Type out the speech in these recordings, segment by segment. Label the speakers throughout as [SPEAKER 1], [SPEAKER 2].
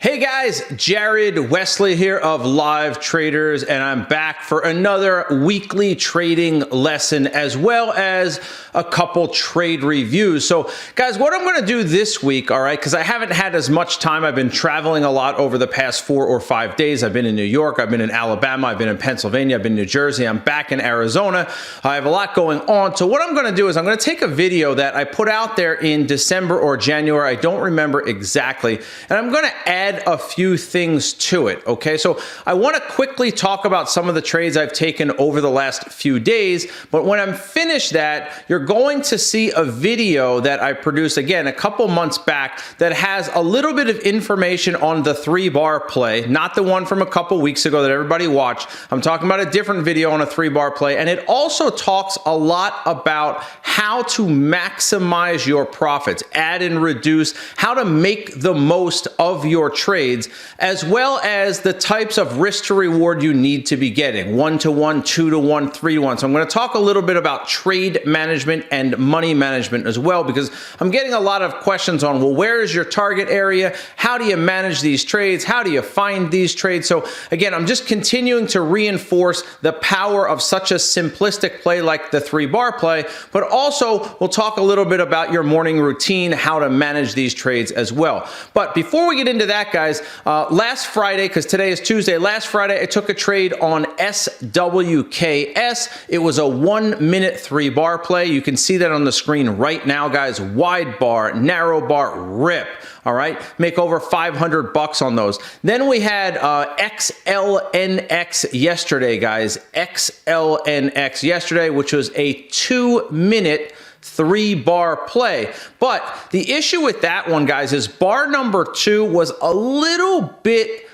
[SPEAKER 1] Hey guys, Jared Wesley here of Live Traders, and I'm back for another weekly trading lesson as well as a couple trade reviews. So guys, what I'm going to do this week, all right, because I haven't had as much time. I've been traveling a lot over the past 4 or 5 days. I've been in New York, I've been in Alabama, I've been in Pennsylvania, I've been in New Jersey, I'm back in Arizona. I have a lot going on. So what I'm going to do is I'm going to take a video that I put out there in December or January. I don't remember exactly. And I'm going to add a few things to it, okay? So I want to quickly talk about some of the trades I've taken over the last few days, but when I'm finished that, you're going to see a video that I produced, again, a couple months back that has a little bit of information on the 3-bar play, not the one from a couple weeks ago that everybody watched. I'm talking about a different video on a 3-bar play, and it also talks a lot about how to maximize your profits, add and reduce, how to make the most of your trades, as well as the types of risk to reward you need to be getting, 1-to-1, 2-to-1, 3-to-1. So I'm going to talk a little bit about trade management and money management as well, because I'm getting a lot of questions on, well, where is your target area? How do you manage these trades? How do you find these trades? So again, I'm just continuing to reinforce the power of such a simplistic play like the 3-bar play, but also we'll talk a little bit about your morning routine, how to manage these trades as well. But before we get into that, guys, last Friday, because today is Tuesday, last Friday I took a trade on SWKS. It was a 1-minute 3-bar play. You can see that on the screen right now, guys. Wide bar, narrow bar, rip. All right, make over 500 bucks on those. Then we had XLNX yesterday, guys. XLNX yesterday, which was a 2-minute 3-bar play. But the issue with that one, guys, is bar number 2 was a little bit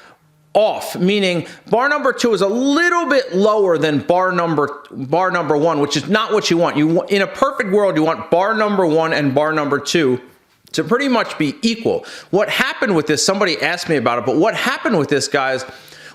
[SPEAKER 1] off, meaning bar number 2 is a little bit lower than bar number 1, which is not what you want. In a perfect world, you want bar number 1 and bar number 2 to pretty much be equal. What happened with this, somebody asked me about it, but what happened with this, guys,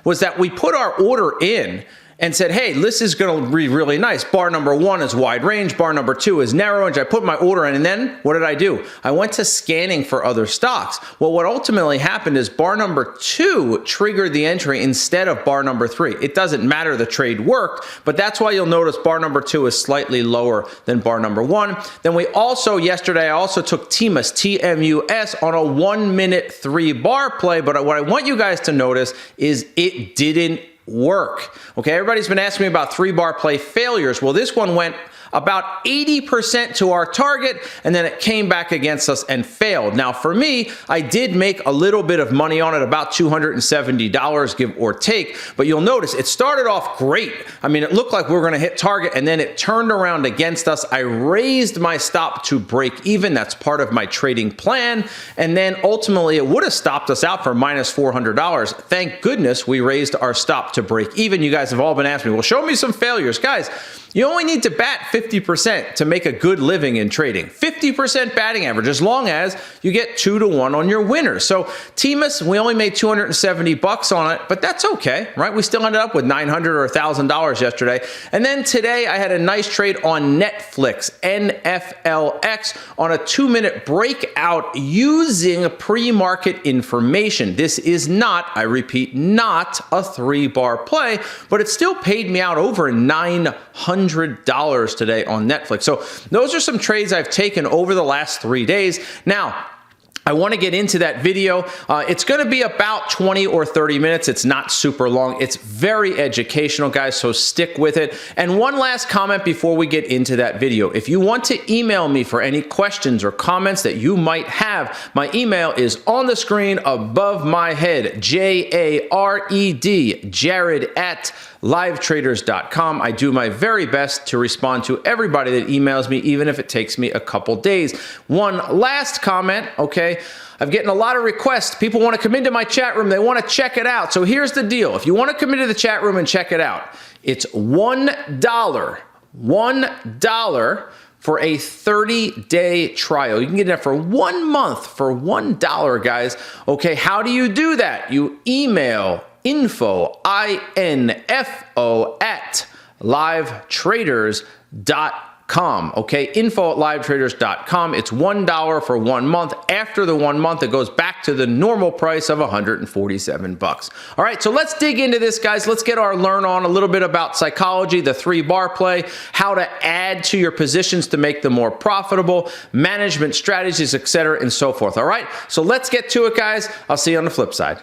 [SPEAKER 1] was that we put our order in and said, hey, this is going to be really nice. Bar number 1 is wide range. Bar number 2 is narrow range. I put my order in, and then what did I do? I went to scanning for other stocks. Well, what ultimately happened is bar number 2 triggered the entry instead of bar number 3. It doesn't matter, the trade worked, but that's why you'll notice bar number 2 is slightly lower than bar number 1. Then we also, yesterday, I also took TMUS, T-M-U-S, on a 1-minute 3-bar play, but what I want you guys to notice is it didn't work. Okay, everybody's been asking me about 3-bar play failures. Well, this one went about 80% to our target, and then it came back against us and failed. Now, for me, I did make a little bit of money on it, about $270, give or take, but you'll notice it started off great. I mean, it looked like we were going to hit target, and then it turned around against us. I raised my stop to break even. That's part of my trading plan, and then ultimately it would have stopped us out for minus $400. Thank goodness we raised our stop to break even. You guys have all been asking me, well, show me some failures. Guys, you only need to bat 50% to make a good living in trading. 50% batting average, as long as you get 2-to-1 on your winners. So TMUS, we only made 270 bucks on it, but that's okay, right? We still ended up with $900 or $1,000 yesterday. And then today I had a nice trade on Netflix, NFLX, on a 2-minute breakout using pre-market information. This is not, I repeat, not a 3-bar play, but it still paid me out over $900 today on Netflix. So those are some trades I've taken over the last 3 days. Now, I want to get into that video. It's going to be about 20 or 30 minutes. It's not super long. It's very educational, guys, so stick with it. And one last comment before we get into that video. If you want to email me for any questions or comments that you might have, my email is on the screen above my head, J-A-R-E-D, Jared@livetraders.com. I do my very best to respond to everybody that emails me, even if it takes me a couple days. One last comment, okay? I'm getting a lot of requests. People want to come into my chat room. They want to check it out. So here's the deal. If you want to come into the chat room and check it out, it's $1 for a 30-day trial. You can get it for 1 month for $1, guys. Okay, how do you do that? You email info, I-N-F-O, @livetraders.com. Okay, info@livetraders.com. It's $1 for 1 month. After the 1 month, it goes back to the normal price of $147. All right, so let's dig into this, guys. Let's get our learn on a little bit about psychology, the 3-bar play, how to add to your positions to make them more profitable, management strategies, etc., and so forth. All right, so let's get to it, guys. I'll see you on the flip side.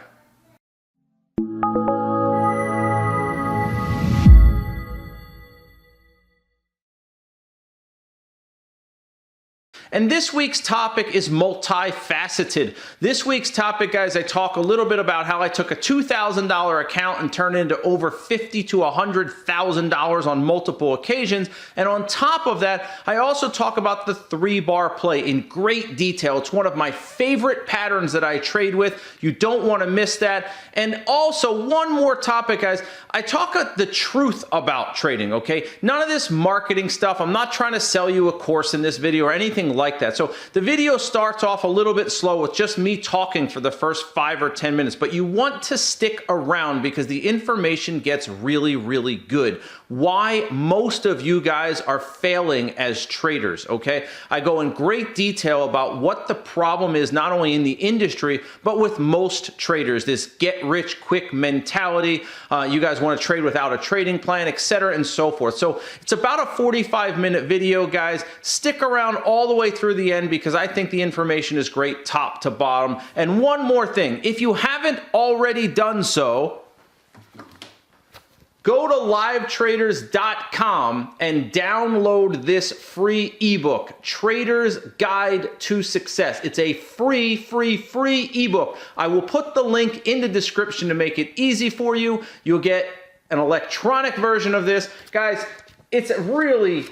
[SPEAKER 1] And this week's topic is multifaceted. This week's topic, guys, I talk a little bit about how I took a $2,000 account and turned it into over $50,000 to $100,000 on multiple occasions. And on top of that, I also talk about the 3-bar play in great detail. It's one of my favorite patterns that I trade with. You don't want to miss that. And also, one more topic, guys, I talk the truth about trading, okay? None of this marketing stuff. I'm not trying to sell you a course in this video or anything like that. So the video starts off a little bit slow with just me talking for the first 5 or 10 minutes, but you want to stick around because the information gets really, really good. Why most of you guys are failing as traders, okay? I go in great detail about what the problem is, not only in the industry, but with most traders, this get-rich-quick mentality. You guys want to trade without a trading plan, etc., and so forth. So it's about a 45-minute video, guys. Stick around all the way through the end because I think the information is great top to bottom. And one more thing, if you haven't already done so, go to livetraders.com and download this free ebook, Trader's Guide to Success. It's a free ebook. I will put the link in the description to make it easy for you. You'll get an electronic version of this. Guys, it's really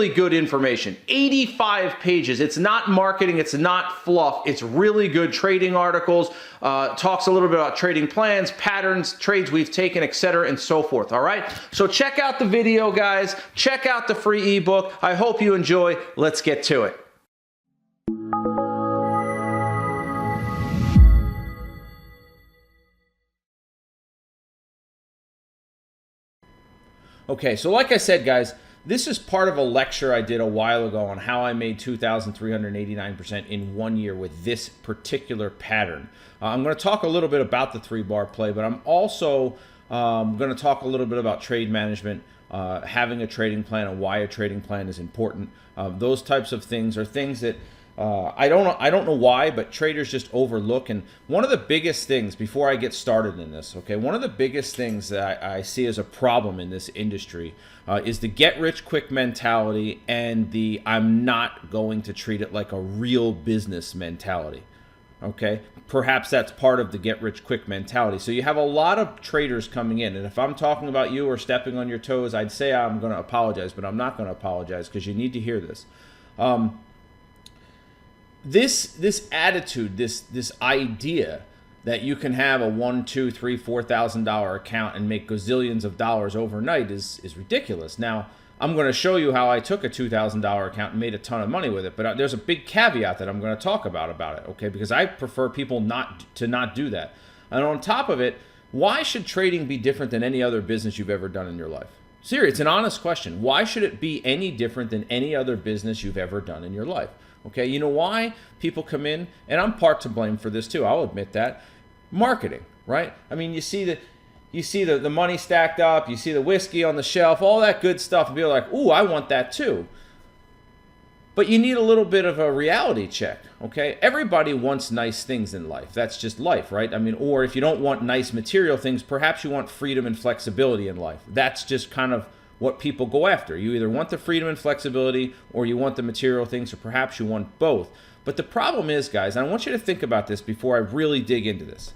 [SPEAKER 1] good information. 85 pages. It's not marketing. It's not fluff. It's really good trading articles. Talks a little bit about trading plans, patterns, trades we've taken, etc., and so forth. All right. So check out the video, guys. Check out the free ebook. I hope you enjoy. Let's get to it. Okay, so like I said, guys, this is part of a lecture I did a while ago on how I made 2,389% in 1 year with this particular pattern. I'm going to talk a little bit about the 3-bar play, but I'm also going to talk a little bit about trade management, having a trading plan and why a trading plan is important. Those types of things are things that I don't know why, but traders just overlook. And one of the biggest things, before I get started in this, okay, one of the biggest things that I see as a problem in this industry is the get-rich-quick mentality and the I'm not going to treat it like a real business mentality. Okay, perhaps that's part of the get-rich-quick mentality. So you have a lot of traders coming in, and if I'm talking about you or stepping on your toes, I'd say I'm going to apologize, but I'm not going to apologize because you need to hear this. This attitude, this idea that you can have a $1,000, $2,000, $3,000, $4,000 account and make gazillions of dollars overnight is ridiculous. Now, I'm going to show you how I took a $2,000 account and made a ton of money with it, but there's a big caveat that I'm going to talk about it, okay? Because I prefer people not do that. And on top of it, why should trading be different than any other business you've ever done in your life? Seriously, it's an honest question. Why should it be any different than any other business you've ever done in your life? Okay, you know why people come in, and I'm part to blame for this too, I'll admit that. Marketing, right? I mean, you see the money stacked up, you see the whiskey on the shelf, all that good stuff, and people are like, ooh, I want that too. But you need a little bit of a reality check, okay? Everybody wants nice things in life. That's just life, right? I mean, or if you don't want nice material things, perhaps you want freedom and flexibility in life. That's just kind of what people go after. You either want the freedom and flexibility or you want the material things, or perhaps you want both. But the problem is, guys, and I want you to think about this before I really dig into this.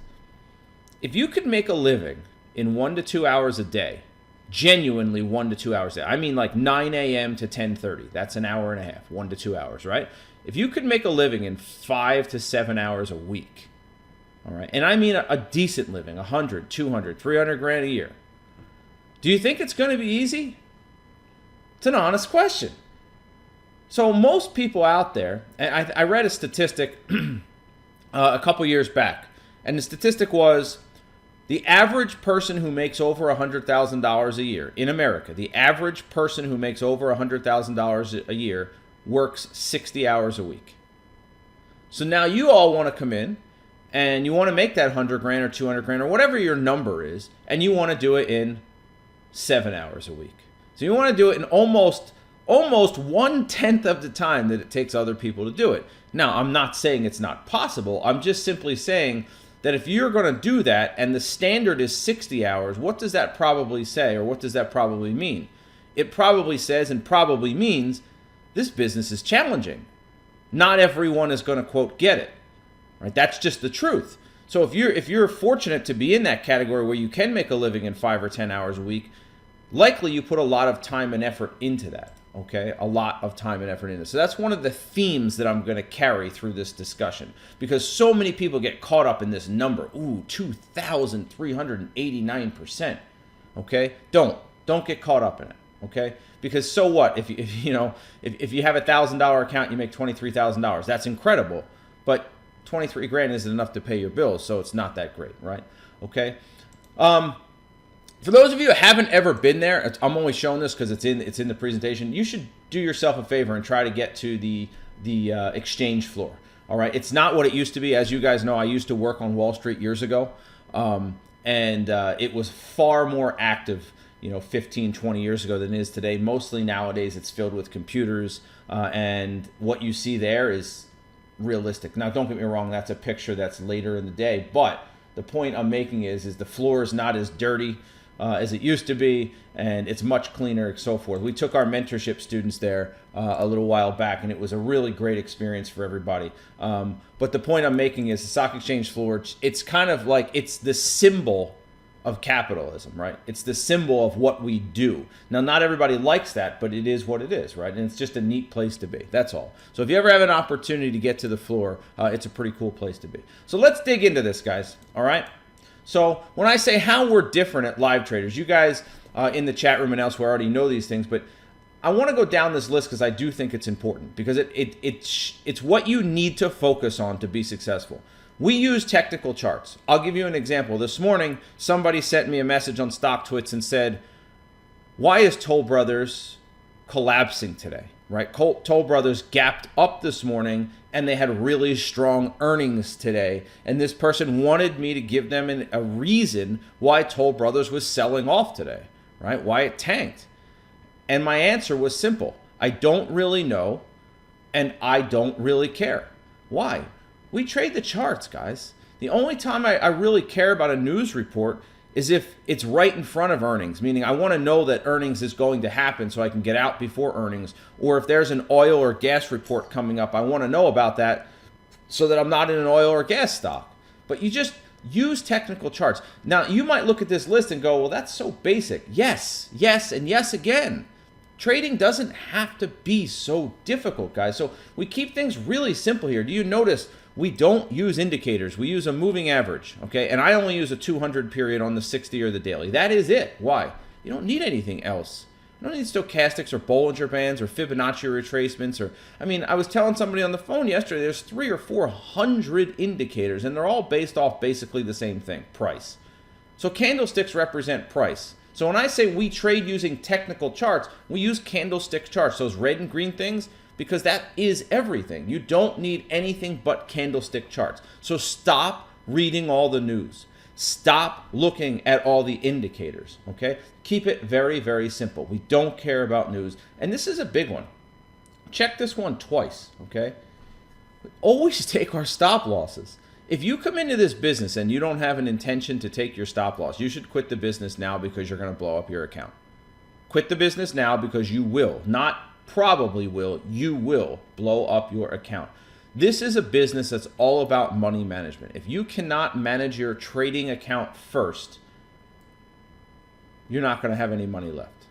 [SPEAKER 1] If you could make a living in 1 to 2 hours a day, genuinely 1 to 2 hours a day, I mean like 9 a.m. to 10:30, that's an hour and a half, 1 to 2 hours, right? If you could make a living in 5 to 7 hours a week, all right, and I mean a decent living, 100, 200, 300 grand a year, do you think it's going to be easy? It's an honest question. So most people out there, and I read a statistic a couple years back, and the statistic was The average person who makes over $100,000 a year in America, the average person who makes over $100,000 a year works 60 hours a week. So now you all want to come in and you want to make that 100 grand or 200 grand or whatever your number is, and you want to do it in 7 hours a week. So you want to do it in almost 1/10 of the time that it takes other people to do it. Now, I'm not saying it's not possible. I'm just simply saying that if you're going to do that and the standard is 60 hours, what does that probably say, or what does that probably mean? It probably says and probably means this business is challenging. Not everyone is going to, quote, get it. Right? That's just the truth. So if you're fortunate to be in that category where you can make a living in 5 or 10 hours a week, likely you put a lot of time and effort into that. Okay, a lot of time and effort in this. So that's one of the themes that I'm going to carry through this discussion, because so many people get caught up in this number. Ooh, 2,389%. Okay, don't get caught up in it. Okay, because so what? If you have $1,000 account, you make $23,000. That's incredible, but 23 grand isn't enough to pay your bills, so it's not that great, right? Okay. For those of you who haven't ever been there, I'm only showing this because it's in the presentation. You should do yourself a favor and try to get to the exchange floor. All right, it's not what it used to be. As you guys know, I used to work on Wall Street years ago, and it was far more active, 15, 20 years ago than it is today. Mostly nowadays, it's filled with computers, and what you see there is realistic. Now, don't get me wrong, that's a picture that's later in the day, but the point I'm making is the floor is not as dirty as it used to be, and it's much cleaner and so forth. We took our mentorship students there a little while back, and it was a really great experience for everybody. But the point I'm making is the stock exchange floor, it's kind of like, it's the symbol of capitalism, right? It's the symbol of what we do. Now, not everybody likes that, but it is what it is, right? And it's just a neat place to be. That's all. So if you ever have an opportunity to get to the floor, it's a pretty cool place to be. So let's dig into this, guys, all right? So when I say how we're different at Live Traders, you guys in the chat room and elsewhere already know these things, but I want to go down this list because I do think it's important, because it's what you need to focus on to be successful. We use technical charts. I'll give you an example. This morning, somebody sent me a message on StockTwits and said, why is Toll Brothers collapsing today? Right? Toll Brothers gapped up this morning, and they had really strong earnings today. And this person wanted me to give them a reason why Toll Brothers was selling off today, right? Why it tanked. And my answer was simple. I don't really know, and I don't really care. Why? We trade the charts, guys. The only time I really care about a news report is if it's right in front of earnings, meaning I want to know that earnings is going to happen so I can get out before earnings. Or if there's an oil or gas report coming up, I want to know about that so that I'm not in an oil or gas stock. But you just use technical charts. Now, you might look at this list and go, well, that's so basic. Yes, and yes again. Trading doesn't have to be so difficult, guys. So we keep things really simple here. Do you notice we don't use indicators? We use a moving average, okay? And I only use a 200 period on the 60 or the daily. That is it. Why? You don't need anything else. You don't need stochastics or Bollinger Bands or Fibonacci retracements. I was telling somebody on the phone yesterday, there's 300 or 400 indicators, and they're all based off basically the same thing, price. So candlesticks represent price. So when I say we trade using technical charts, we use candlestick charts, those red and green things, because that is everything. You don't need anything but candlestick charts. So stop reading all the news. Stop looking at all the indicators, okay? Keep it very, very simple. We don't care about news. And this is a big one. Check this one twice, okay? Always take our stop losses. If you come into this business and you don't have an intention to take your stop loss, you should quit the business now, because you're going to blow up your account. Quit the business now, because you will, not probably will, you will blow up your account. This is a business that's all about money management. If you cannot manage your trading account first, you're not going to have any money left,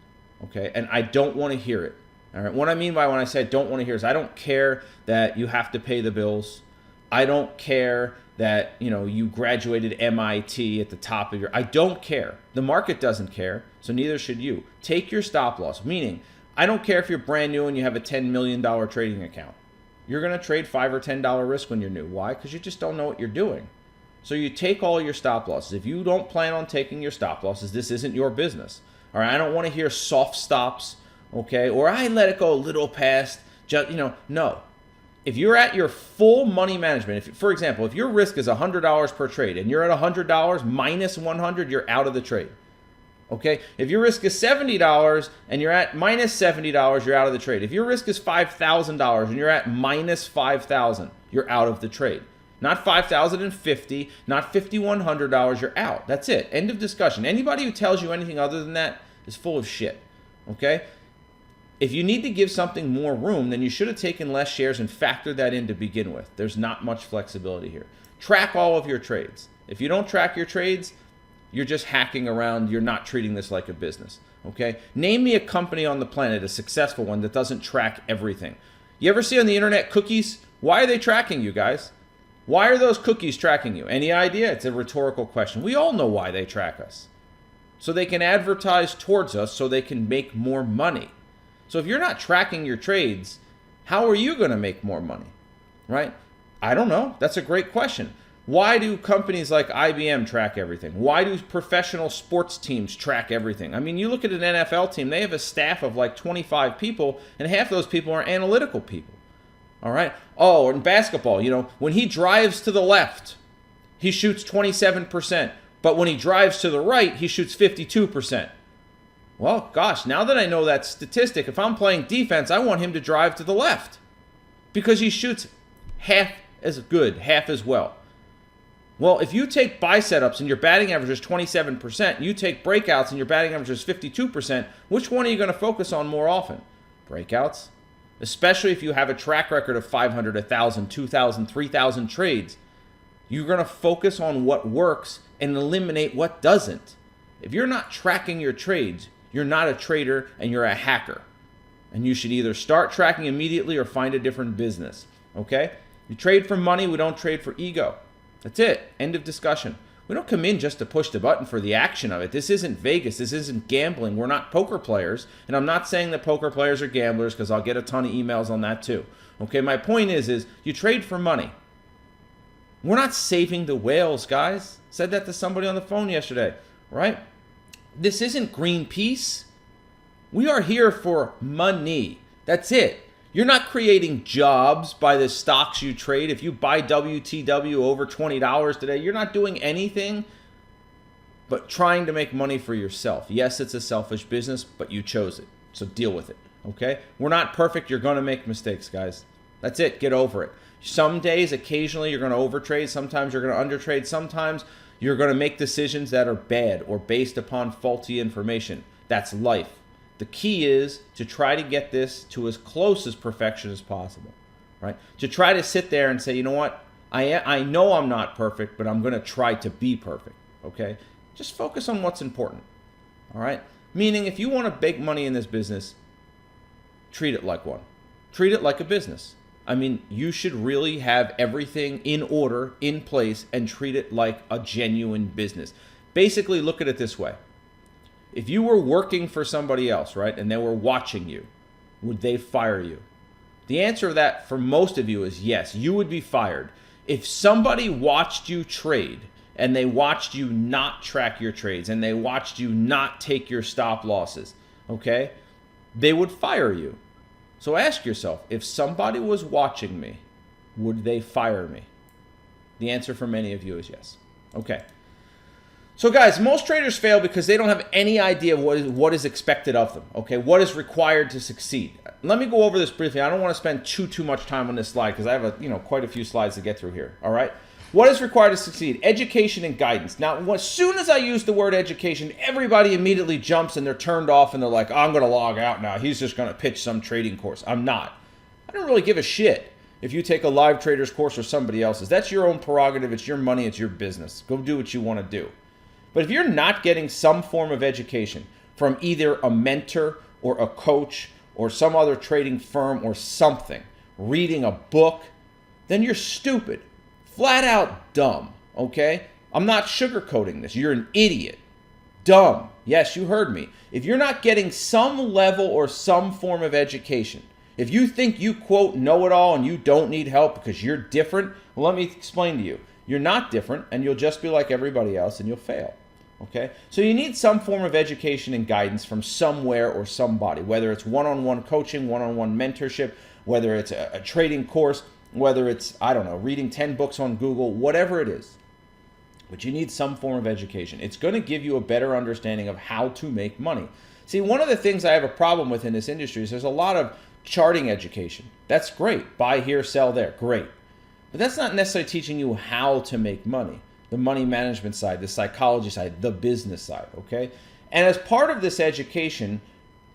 [SPEAKER 1] okay? And I don't want to hear it, all right? What I mean by when I say I don't want to hear is I don't care that you have to pay the bills. I don't care that, you graduated MIT at the top of your... I don't care. The market doesn't care, so neither should you. Take your stop loss, meaning I don't care if you're brand new and you have a $10 million trading account. You're going to trade $5 or $10 risk when you're new. Why? Because you just don't know what you're doing. So you take all your stop losses. If you don't plan on taking your stop losses, this isn't your business. All right, I don't want to hear soft stops, okay? Or I let it go a little past, just, no. If you're at your full money management, for example, if your risk is $100 per trade and you're at $100 minus 100, you're out of the trade. Okay? If your risk is $70 and you're at minus $70, you're out of the trade. If your risk is $5,000 and you're at minus $5,000, you're out of the trade. Not $5,050, not $5,100, you're out. That's it. End of discussion. Anybody who tells you anything other than that is full of shit. Okay? If you need to give something more room, then you should have taken less shares and factored that in to begin with. There's not much flexibility here. Track all of your trades. If you don't track your trades, you're just hacking around. You're not treating this like a business. Okay? Name me a company on the planet, a successful one, that doesn't track everything. You ever see on the internet cookies? Why are they tracking you guys? Why are those cookies tracking you? Any idea? It's a rhetorical question. We all know why they track us. So they can advertise towards us so they can make more money. So if you're not tracking your trades, how are you going to make more money? Right? I don't know. That's a great question. Why do companies like IBM track everything? Why do professional sports teams track everything? I mean, you look at an NFL team, they have a staff of like 25 people, and half those people are analytical people. All right. Oh, in basketball, when he drives to the left, he shoots 27%. But when he drives to the right, he shoots 52%. Well, gosh, now that I know that statistic, if I'm playing defense, I want him to drive to the left because he shoots half as good, half as well. Well, if you take buy setups and your batting average is 27%, you take breakouts and your batting average is 52%, which one are you going to focus on more often? Breakouts. Especially if you have a track record of 500, 1,000, 2,000, 3,000 trades. You're going to focus on what works and eliminate what doesn't. If you're not tracking your trades, you're not a trader and you're a hacker. And you should either start tracking immediately or find a different business. Okay? You trade for money, we don't trade for ego. That's it. End of discussion. We don't come in just to push the button for the action of it. This isn't Vegas. This isn't gambling. We're not poker players. And I'm not saying that poker players are gamblers because I'll get a ton of emails on that too. Okay, my point is you trade for money. We're not saving the whales, guys. Said that to somebody on the phone yesterday, right? This isn't Greenpeace. We are here for money. That's it. You're not creating jobs by the stocks you trade. If you buy WTW over $20 today, you're not doing anything but trying to make money for yourself. Yes, it's a selfish business, but you chose it. So deal with it, okay? We're not perfect. You're going to make mistakes, guys. That's it. Get over it. Some days, occasionally, you're going to overtrade. Sometimes you're going to undertrade. Sometimes you're going to make decisions that are bad or based upon faulty information. That's life. The key is to try to get this to as close as perfection as possible, right? To try to sit there and say, you know what? I know I'm not perfect, but I'm going to try to be perfect, okay? Just focus on what's important, all right? Meaning if you want to make money in this business, treat it like one. Treat it like a business. I mean, you should really have everything in order, in place, and treat it like a genuine business. Basically, look at it this way. If you were working for somebody else, right, and they were watching you, would they fire you? The answer to that for most of you is yes, you would be fired. If somebody watched you trade and they watched you not track your trades and they watched you not take your stop losses, okay, they would fire you. So ask yourself, if somebody was watching me, would they fire me? The answer for many of you is yes. Okay. So guys, most traders fail because they don't have any idea of what is expected of them, okay? What is required to succeed. Let me go over this briefly. I don't want to spend too much time on this slide because I have quite a few slides to get through here, all right? What is required to succeed? Education and guidance. Now, as soon as I use the word education, everybody immediately jumps and they're turned off and they're like, oh, I'm going to log out now. He's just going to pitch some trading course. I'm not. I don't really give a shit if you take a live trader's course or somebody else's. That's your own prerogative. It's your money. It's your business. Go do what you want to do. But if you're not getting some form of education from either a mentor or a coach or some other trading firm or something, reading a book, then you're stupid. Flat out dumb, okay? I'm not sugarcoating this. You're an idiot. Dumb. Yes, you heard me. If you're not getting some level or some form of education, if you think you, quote, know it all and you don't need help because you're different, well, let me explain to you. You're not different, and you'll just be like everybody else, and you'll fail. Okay? So you need some form of education and guidance from somewhere or somebody, whether it's one-on-one coaching, one-on-one mentorship, whether it's a trading course, whether it's, I don't know, reading 10 books on Google, whatever it is. But you need some form of education. It's going to give you a better understanding of how to make money. See, one of the things I have a problem with in this industry is there's a lot of charting education. That's great. Buy here, sell there. Great. But that's not necessarily teaching you how to make money. The money management side, the psychology side, the business side, okay? And as part of this education,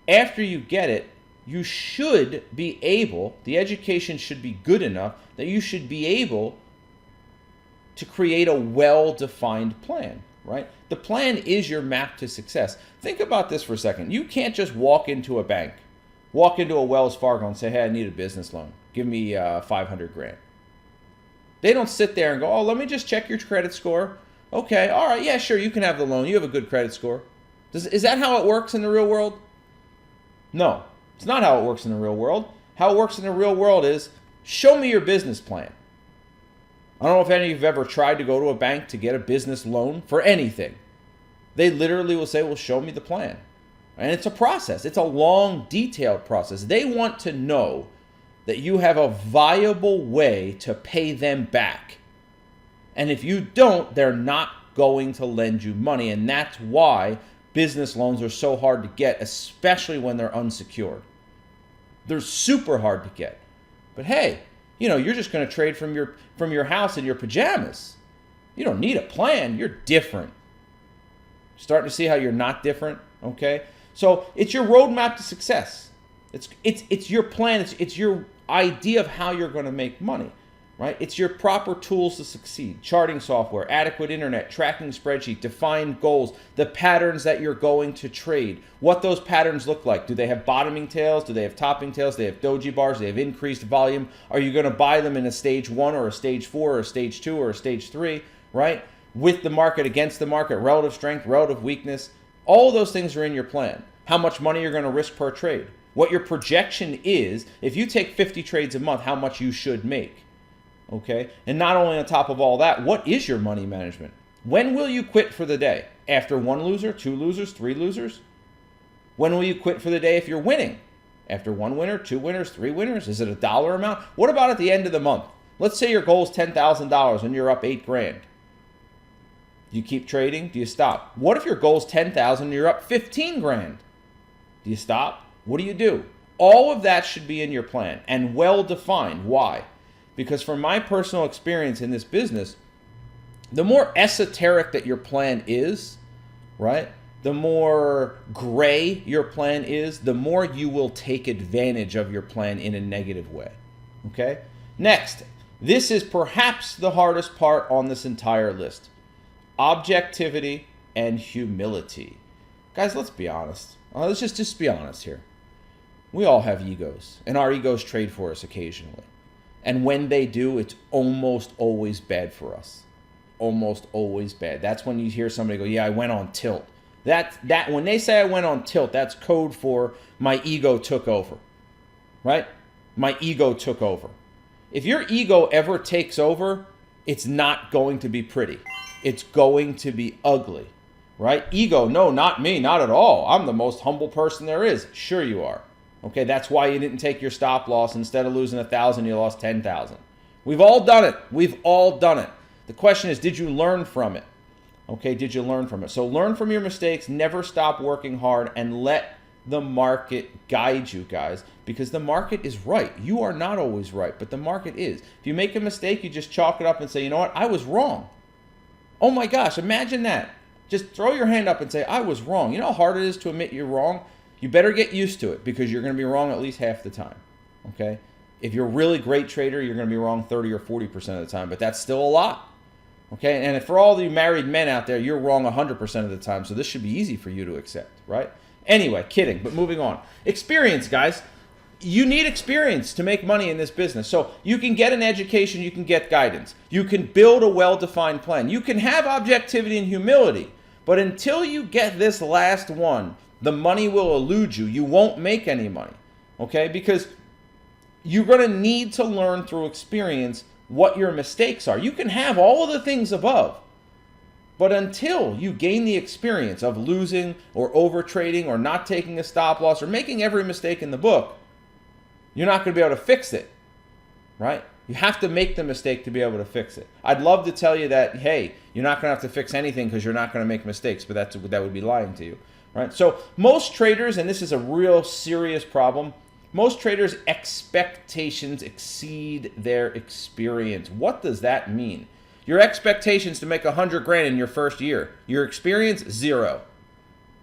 [SPEAKER 1] after you get it, you should be able, the education should be good enough that you should be able to create a well-defined plan, right? The plan is your map to success. Think about this for a second. You can't just walk into a bank, walk into a Wells Fargo and say, hey, I need a business loan. Give me 500 grand. They don't sit there and go, oh, let me just check your credit score. Okay, all right, yeah, sure, you can have the loan. You have a good credit score. Is that how it works in the real world? No, it's not how it works in the real world. How it works in the real world is, show me your business plan. I don't know if any of you have ever tried to go to a bank to get a business loan for anything. They literally will say, well, show me the plan. And it's a process. It's a long, detailed process. They want to know that you have a viable way to pay them back. And if you don't, they're not going to lend you money. And that's why business loans are so hard to get, especially when they're unsecured. They're super hard to get. But hey, you know, you're just going to trade from your house in your pajamas. You don't need a plan. You're different. Starting to see how you're not different, okay? So it's your roadmap to success. It's your plan. It's your idea of how you're going to make money, right? It's your proper tools to succeed. Charting software, adequate internet, tracking spreadsheet, defined goals, the patterns that you're going to trade, what those patterns look like. Do they have bottoming tails? Do they have topping tails? Do they have doji bars? Do they have increased volume? Are you going to buy them in a stage 1 or a stage 4 or a stage 2 or a stage 3, right? With the market, against the market, relative strength, relative weakness. All of those things are in your plan. How much money you're going to risk per trade. What your projection is, if you take 50 trades a month, how much you should make. Okay? And not only on top of all that, what is your money management? When will you quit for the day? After 1 loser, 2 losers, 3 losers? When will you quit for the day if you're winning? After 1 winner, 2 winners, 3 winners? Is it a dollar amount? What about at the end of the month? Let's say your goal is $10,000 and you're up 8 grand. Do you keep trading? Do you stop? What if your goal is 10,000 and you're up 15 grand? Do you stop? What do you do? All of that should be in your plan and well defined. Why? Because from my personal experience in this business, the more esoteric that your plan is, right? The more gray your plan is, the more you will take advantage of your plan in a negative way. Okay? Next, this is perhaps the hardest part on this entire list. Objectivity and humility. Guys, let's be honest. Let's just be honest here. We all have egos, and our egos trade for us occasionally. And when they do, it's almost always bad for us. Almost always bad. That's when you hear somebody go, yeah, I went on tilt. That when they say I went on tilt, that's code for my ego took over. Right? My ego took over. If your ego ever takes over, it's not going to be pretty. It's going to be ugly. Right? Ego, no, not me, not at all. I'm the most humble person there is. Sure you are. Okay, that's why you didn't take your stop loss. Instead of losing 1,000, you lost 10,000. We've all done it. We've all done it. The question is, did you learn from it? Okay, did you learn from it? So learn from your mistakes, never stop working hard, and let the market guide you, guys, because the market is right. You are not always right, but the market is. If you make a mistake, you just chalk it up and say, you know what, I was wrong. Oh my gosh, imagine that. Just throw your hand up and say, I was wrong. You know how hard it is to admit you're wrong? You better get used to it because you're going to be wrong at least half the time, okay? If you're a really great trader, you're going to be wrong 30 or 40% of the time, but that's still a lot, okay? And for all the married men out there, you're wrong 100% of the time, so this should be easy for you to accept, right? Anyway, kidding, but moving on. Experience, guys. You need experience to make money in this business. So you can get an education, you can get guidance. You can build a well-defined plan. You can have objectivity and humility, but until you get this last one, the money will elude you. You won't make any money, okay? Because you're going to need to learn through experience what your mistakes are. You can have all of the things above, but until you gain the experience of losing or over trading or not taking a stop loss or making every mistake in the book, you're not going to be able to fix it, right? You have to make the mistake to be able to fix it. I'd love to tell you that, hey, you're not going to have to fix anything because you're not going to make mistakes, but that would be lying to you, right? So most traders, and this is a real serious problem, most traders' expectations exceed their experience. What does that mean? Your expectations to make 100 grand in your first year. Your experience, 0.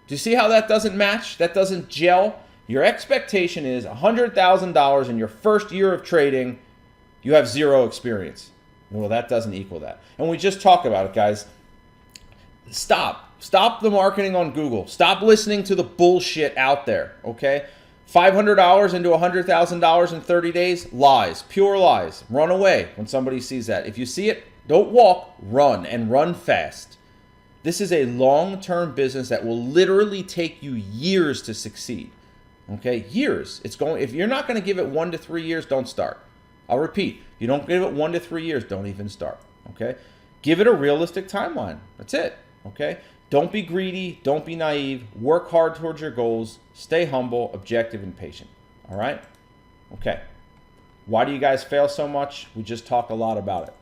[SPEAKER 1] Do you see how that doesn't match? That doesn't gel? Your expectation is $100,000 in your first year of trading. You have 0 experience. Well, that doesn't equal that. And we just talked about it, guys. Stop the marketing on Google. Stop listening to the bullshit out there, okay? $500 into $100,000 in 30 days? Lies. Pure lies. Run away when somebody sees that. If you see it, don't walk, run, and run fast. This is a long-term business that will literally take you years to succeed. Okay? Years. If you're not going to give it 1 to 3 years, don't start. I'll repeat. If you don't give it 1 to 3 years, don't even start. Okay? Give it a realistic timeline. That's it. Okay? Don't be greedy. Don't be naive. Work hard towards your goals. Stay humble, objective, and patient. All right? Okay. Why do you guys fail so much? We just talk a lot about it.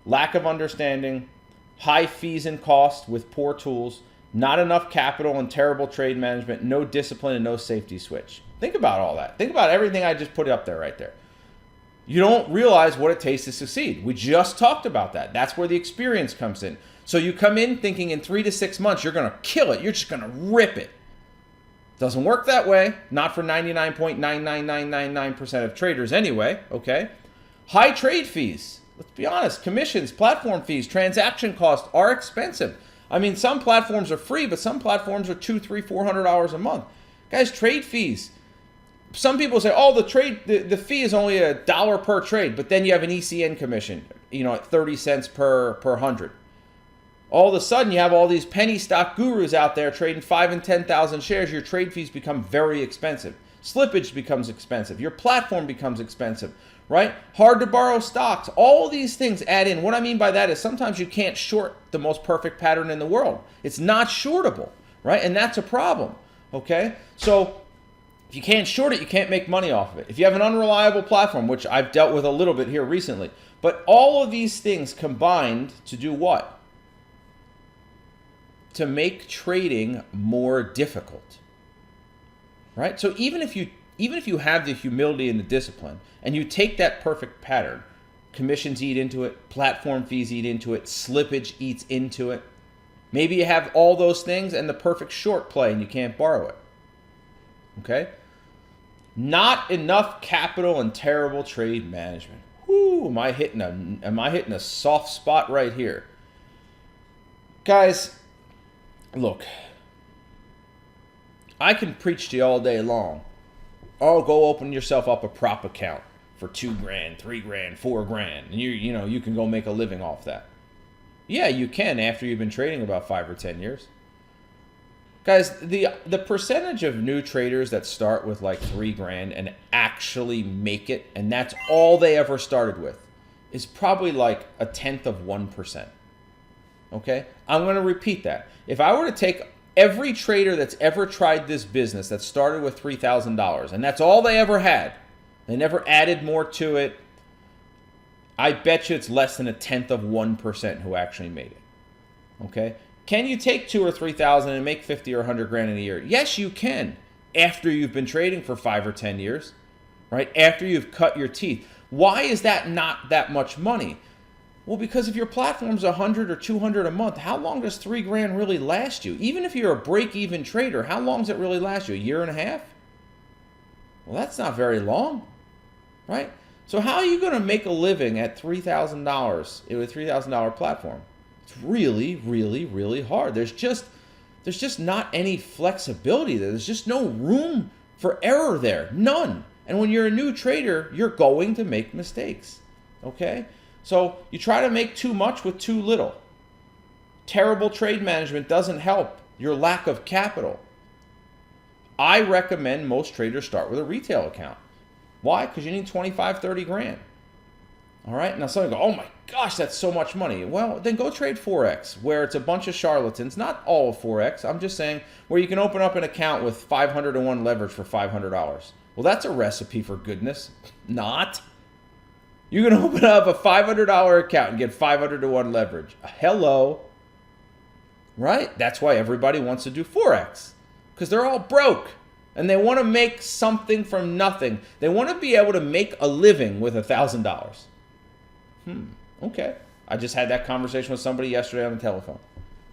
[SPEAKER 1] Lack of understanding, high fees and costs with poor tools, not enough capital and terrible trade management, no discipline and no safety switch. Think about all that. Think about everything I just put up there right there. You don't realize what it takes to succeed. We just talked about that. That's where the experience comes in. So you come in thinking in 3 to 6 months you're going to kill it. You're just going to rip it. Doesn't work that way. Not for 99.99999% of traders anyway, okay? High trade fees. Let's be honest. Commissions, platform fees, transaction costs are expensive. I mean, some platforms are free, but some platforms are $200, $300, $400 a month. Guys, trade fees. Some people say, oh, the fee is only $1 per trade, but then you have an ECN commission, at 30 cents per 100. All of a sudden, you have all these penny stock gurus out there trading 5 and 10,000 shares. Your trade fees become very expensive. Slippage becomes expensive. Your platform becomes expensive, right? Hard to borrow stocks. All these things add in. What I mean by that is sometimes you can't short the most perfect pattern in the world. It's not shortable, right? And that's a problem, okay? So if you can't short it, you can't make money off of it. If you have an unreliable platform, which I've dealt with a little bit here recently, but all of these things combined to do what? To make trading more difficult, right? So even if you have the humility and the discipline and you take that perfect pattern, commissions eat into it, platform fees eat into it, slippage eats into it. Maybe you have all those things and the perfect short play and you can't borrow it. Okay? Not enough capital and terrible trade management. Whoo, am I hitting a soft spot right here? Guys, look, I can preach to you all day long. Oh, go open yourself up a prop account for $2 grand, $3 grand, $4 grand, and you can go make a living off that. Yeah, you can after you've been trading about 5 or 10 years. Guys, the percentage of new traders that start with like $3 grand and actually make it, and that's all they ever started with, is probably like 0.1%. Okay? I'm going to repeat that. If I were to take every trader that's ever tried this business that started with $3,000, and that's all they ever had, they never added more to it, I bet you it's less than 0.1% who actually made it. Okay? Can you take 2,000 or 3,000 and make 50 or 100 grand in a year? Yes, you can. After you've been trading for 5 or 10 years, right? After you've cut your teeth. Why is that not that much money? Well, because if your platform's 100 or 200 a month, how long does 3 grand really last you? Even if you're a break-even trader, how long does it really last you? A year and a half? Well, that's not very long, right? So how are you going to make a living at $3,000 with a $3,000 platform? It's really, really, really hard. There's just not any flexibility there. There's just no room for error there. None. And when you're a new trader, you're going to make mistakes. Okay? So you try to make too much with too little. Terrible trade management doesn't help your lack of capital. I recommend most traders start with a retail account. Why? Because you need 25, 30 grand. All right. Now somebody go, oh my gosh, that's so much money. Well, then go trade Forex, where it's a bunch of charlatans. Not all of Forex. I'm just saying where you can open up an account with 500 to 1 leverage for $500. Well, that's a recipe for goodness. Not. You're going to open up a $500 account and get 500 to 1 leverage. Hello. Right? That's why everybody wants to do Forex, because they're all broke and they want to make something from nothing. They want to be able to make a living with $1,000. Okay. I just had that conversation with somebody yesterday on the telephone.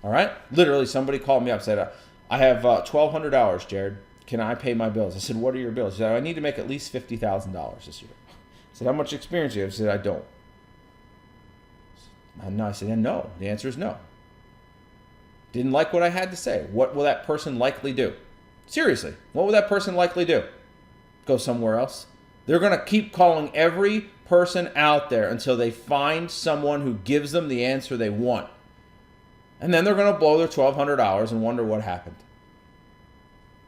[SPEAKER 1] All right? Literally, somebody called me up and said, I have $1,200, Jared. Can I pay my bills? I said, what are your bills? He said, I need to make at least $50,000 this year. I said, how much experience do you have? He said, I don't. I said, no. The answer is no. Didn't like what I had to say. What will that person likely do? Seriously, what will that person likely do? Go somewhere else? They're going to keep calling every person out there until they find someone who gives them the answer they want. And then they're going to blow their $1,200 and wonder what happened.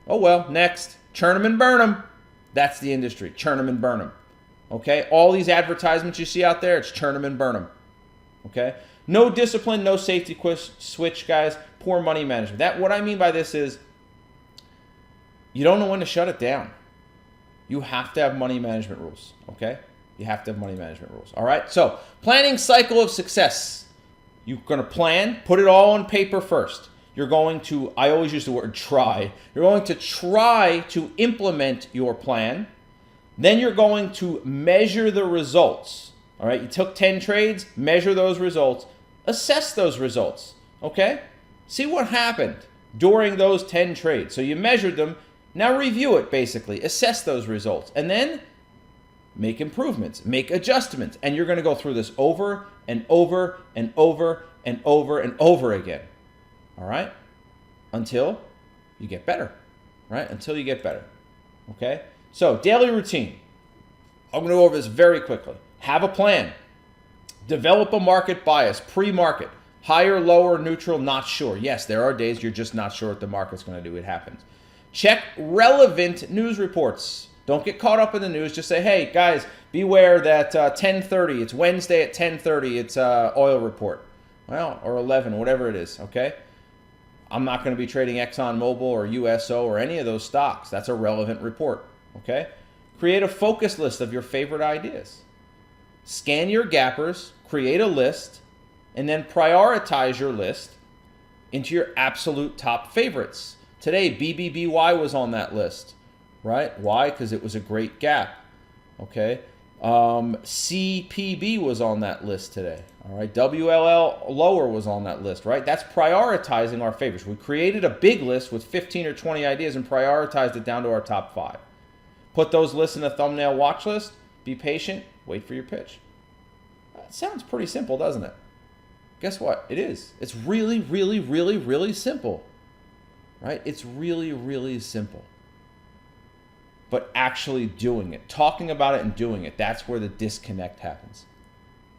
[SPEAKER 1] Oh well, next. Churn them and burn them. That's the industry. Churn them and burn them. Okay? All these advertisements you see out there, it's churn them and burn them. Okay? No discipline, no safety switch, guys. Poor money management. What I mean by this is you don't know when to shut it down. You have to have money management rules. Okay? You have to have money management rules. All right? So, planning cycle of success. You're going to plan, put it all on paper first. You're going to, I always use the word try. You're going to try to implement your plan. Then you're going to measure the results. All right? You took 10 trades, measure those results, assess those results. Okay? See what happened during those 10 trades. So you measured them. Now review it, basically. Assess those results. And then make improvements, make adjustments. And you're going to go through this over and over and over and over and over again. All right? Until you get better. Right? Until you get better. Okay? So, daily routine. I'm going to go over this very quickly. Have a plan. Develop a market bias, pre-market. Higher, lower, neutral, not sure. Yes, there are days you're just not sure what the market's going to do. It happens. Check relevant news reports. Don't get caught up in the news. Just say, hey, guys, beware that 10:30, it's Wednesday at 10:30, it's oil report. Well, or 11, whatever it is, okay? I'm not going to be trading ExxonMobil or USO or any of those stocks. That's a relevant report, okay? Create a focus list of your favorite ideas. Scan your gappers, create a list, and then prioritize your list into your absolute top favorites. Today, BBBY was on that list, right? Why? Because it was a great gap, okay? CPB was on that list today, all right? WLL lower was on that list, right? That's prioritizing our favorites. We created a big list with 15 or 20 ideas and prioritized it down to our top 5. Put those lists in a thumbnail watch list. Be patient. Wait for your pitch. That sounds pretty simple, doesn't it? Guess what? It is. It's really, really, really, really simple, right? It's really, really simple. But actually doing it, talking about it and doing it, that's where the disconnect happens,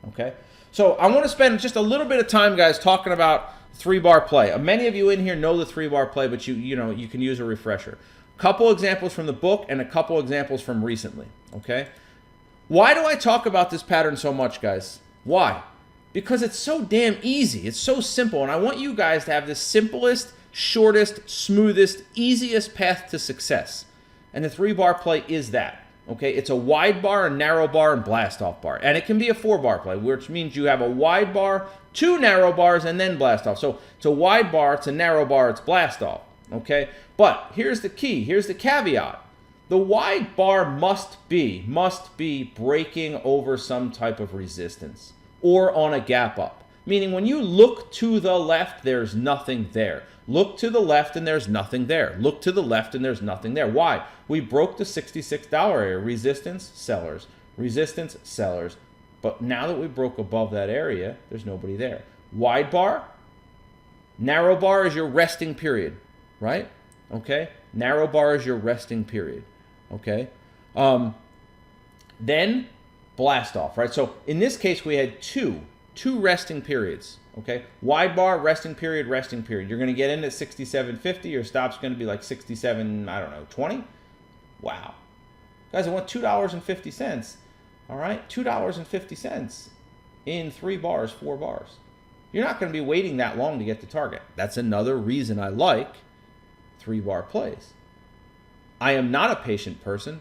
[SPEAKER 1] okay? So I want to spend just a little bit of time, guys, talking about 3-bar play. Many of you in here know the 3-bar play, but you can use a refresher. Couple examples from the book and a couple examples from recently, okay? Why do I talk about this pattern so much, guys? Why? Because it's so damn easy. It's so simple, and I want you guys to have the simplest, shortest, smoothest, easiest path to success. And the 3-bar play is that, okay? It's a wide bar, a narrow bar, and blast off bar. And it can be a 4-bar play, which means you have a wide bar, 2 narrow bars, and then blast off. So it's a wide bar, it's a narrow bar, it's blast off, okay? But here's the key, here's the caveat. The wide bar must be breaking over some type of resistance or on a gap up. Meaning when you look to the left, there's nothing there. Look to the left and there's nothing there. Look to the left and there's nothing there. Why? We broke the $66 area. Resistance, sellers. Resistance, sellers. But now that we broke above that area, there's nobody there. Wide bar, narrow bar is your resting period, right? Okay? Narrow bar is your resting period, okay? Then blast off, right? So in this case, we had two resting periods, okay? Wide bar, resting period, resting period. You're going to get in at 67.50. Your stop's going to be like 67, I don't know, 20? Wow. Guys, I want $2.50. All right, $2.50 in 3 bars, 4 bars. You're not going to be waiting that long to get to target. That's another reason I like 3-bar plays. I am not a patient person,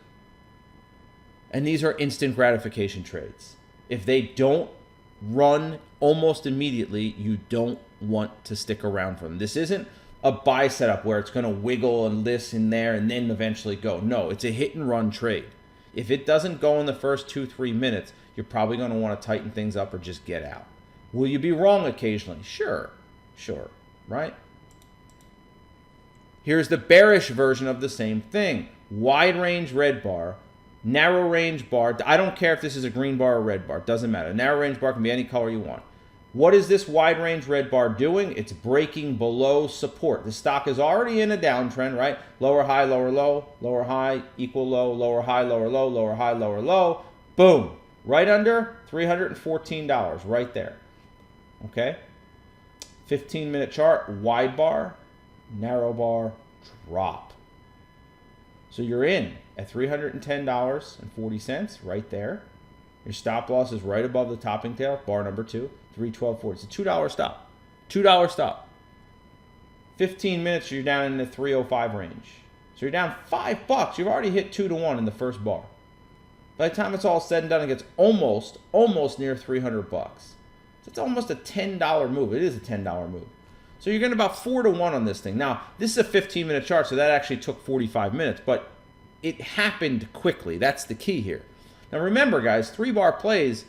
[SPEAKER 1] and these are instant gratification trades. If they don't run almost immediately, you don't want to stick around for them. This isn't a buy setup where it's going to wiggle and this and there and then eventually go. No, it's a hit and run trade. If it doesn't go in the first 2-3 minutes, you're probably going to want to tighten things up or just get out. Will you be wrong occasionally? Sure, right? Here's the bearish version of the same thing. Wide range red bar, narrow range bar. I don't care if this is a green bar or red bar. It doesn't matter. Narrow range bar can be any color you want. What is this wide range red bar doing? It's breaking below support. The stock is already in a downtrend, right? Lower high, lower low, lower high, equal low, lower high, lower low, lower high, lower low. Boom. Right under $314 right there. Okay? 15-minute chart, wide bar, narrow bar, drop. So you're in at $310.40 right there. Your stop loss is right above the topping tail, bar number 2, $312.40. It's a $2 stop. $2 stop. 15 minutes, you're down in the 305 range. So you're down $5. You've already hit 2 to 1 in the first bar. By the time it's all said and done, it gets almost near $300. So it's almost a $10 move. It is a $10 move. So you're getting about 4 to 1 on this thing. Now, this is a 15-minute chart, so that actually took 45 minutes, but it happened quickly. That's the key here. Now remember, guys, 3-bar plays,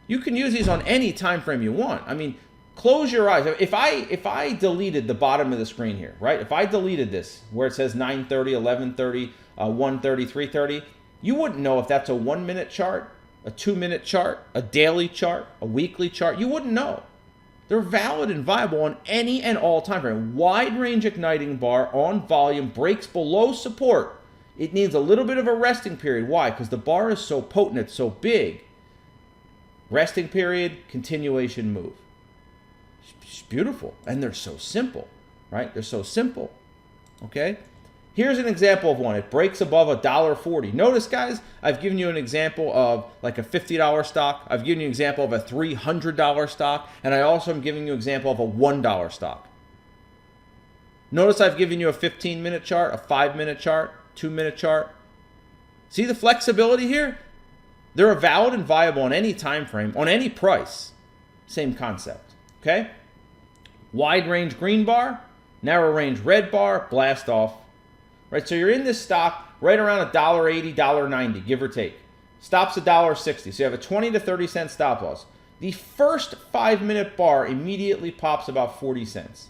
[SPEAKER 1] you can use these on any time frame you want. I mean, close your eyes. If I deleted the bottom of the screen here, right? If I deleted this where it says 9:30, 11:30, 1:30, 3:30, you wouldn't know if that's a 1-minute chart, a 2-minute chart, a daily chart, a weekly chart. You wouldn't know. They're valid and viable on any and all time frame. Wide range igniting bar on volume breaks below support. It needs a little bit of a resting period. Why? Because the bar is so potent, it's so big. Resting period, continuation move. It's beautiful. And they're so simple, right? They're so simple. Okay? Here's an example of one. It breaks above $1.40. Notice, guys, I've given you an example of like a $50 stock. I've given you an example of a $300 stock. And I also am giving you an example of a $1 stock. Notice I've given you a 15-minute chart, a 5-minute chart, 2-minute chart. See the flexibility here? They're valid and viable on any time frame, on any price. Same concept, okay? Wide range green bar, narrow range red bar, blast off. Right, so you're in this stock right around $1.80, $1.90, give or take. Stop's $1.60, so you have a 20 to 30 cent stop loss. The first 5-minute bar immediately pops about 40 cents.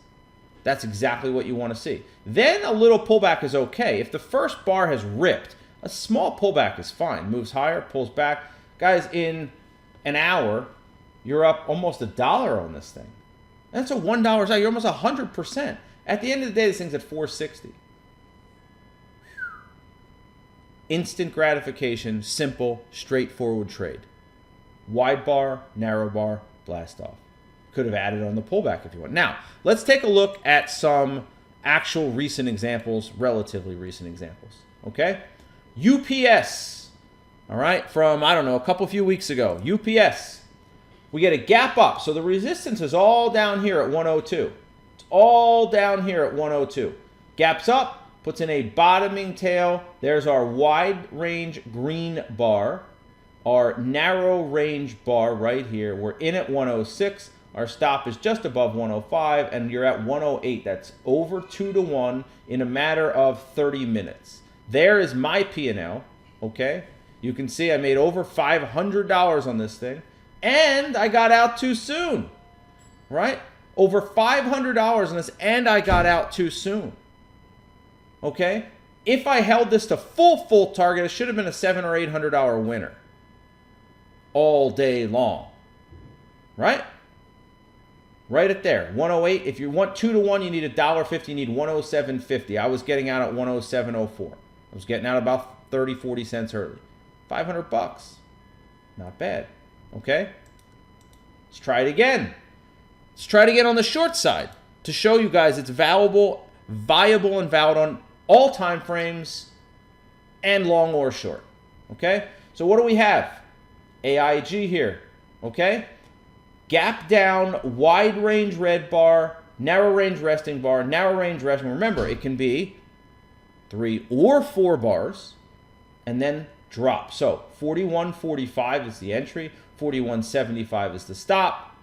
[SPEAKER 1] That's exactly what you want to see. Then a little pullback is okay. If the first bar has ripped, a small pullback is fine. Moves higher, pulls back. Guys, in an hour, you're up almost $1 on this thing. That's a $1 stock. You're almost 100%. At the end of the day, this thing's at $4.60. Instant gratification, simple, straightforward trade. Wide bar, narrow bar, blast off. Could have added on the pullback if you want. Now, let's take a look at some actual recent examples, relatively recent examples. Okay? UPS. All right? From, I don't know, a few weeks ago. UPS. We get a gap up. So the resistance is all down here at 102. It's all down here at 102. Gaps up. Puts in a bottoming tail. There's our wide range green bar. Our narrow range bar right here. We're in at 106. Our stop is just above 105, and you're at 108. That's over 2 to 1 in a matter of 30 minutes. There is my P&L, okay? You can see I made over $500 on this thing, and I got out too soon, right? Over $500 on this, and I got out too soon. Okay? If I held this to full target, it should have been a $700 or $800 winner all day long. Right? Right at there. 108. If you want 2 to 1, you need $1.50. You need 107.50. I was getting out at 107.04. I was getting out about 30, 40 cents early. $500. Not bad. Okay? Let's try it again. Let's try it again on the short side to show you guys it's viable and valid on all time frames and long or short. Okay? So what do we have? AIG here, okay? Gap down, wide range red bar, narrow range resting bar, narrow range resting. Remember, it can be 3 or 4 bars and then drop. So 41.45 is the entry, 41.75 is the stop.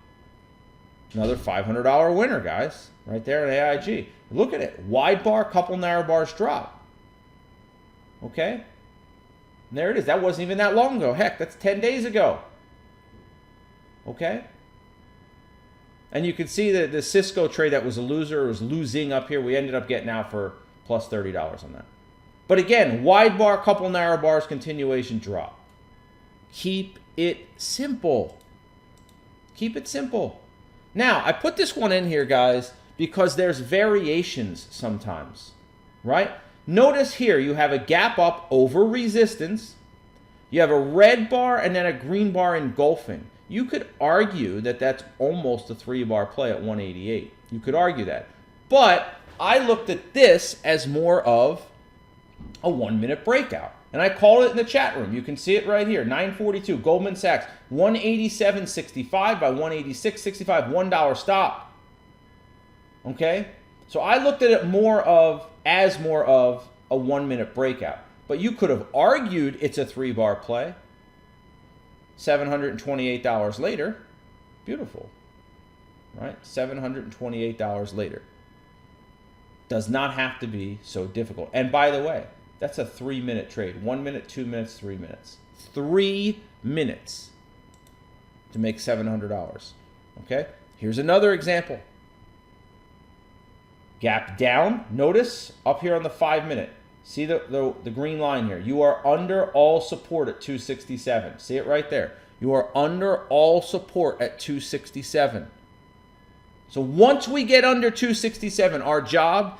[SPEAKER 1] Another $500 winner, guys, right there at AIG. Look at it. Wide bar, couple narrow bars drop. Okay? And there it is. That wasn't even that long ago. Heck, that's 10 days ago. Okay? And you can see that the Cisco trade that was a loser was losing up here. We ended up getting out for plus $30 on that. But again, wide bar, couple narrow bars, continuation drop. Keep it simple. Keep it simple. Now, I put this one in here, guys, because there's variations sometimes, right? Notice here you have a gap up over resistance. You have a red bar and then a green bar engulfing. You could argue that that's almost a 3-bar play at 188. You could argue that. But I looked at this as more of a 1-minute breakout. And I called it in the chat room. You can see it right here. 942, Goldman Sachs, 187.65 by 186.65, $1 stop. Okay? So I looked at it more of a 1-minute breakout. But you could have argued it's a 3-bar play. $728 later. Beautiful. Right? $728 later. Does not have to be so difficult. And by the way, that's a 3-minute trade. 1 minute, 2 minutes, 3 minutes. 3 minutes to make $700. Okay? Here's another example. Gap down. Notice up here on the 5-minute. See the green line here. You are under all support at 267. See it right there. You are under all support at 267. So once we get under 267, our job,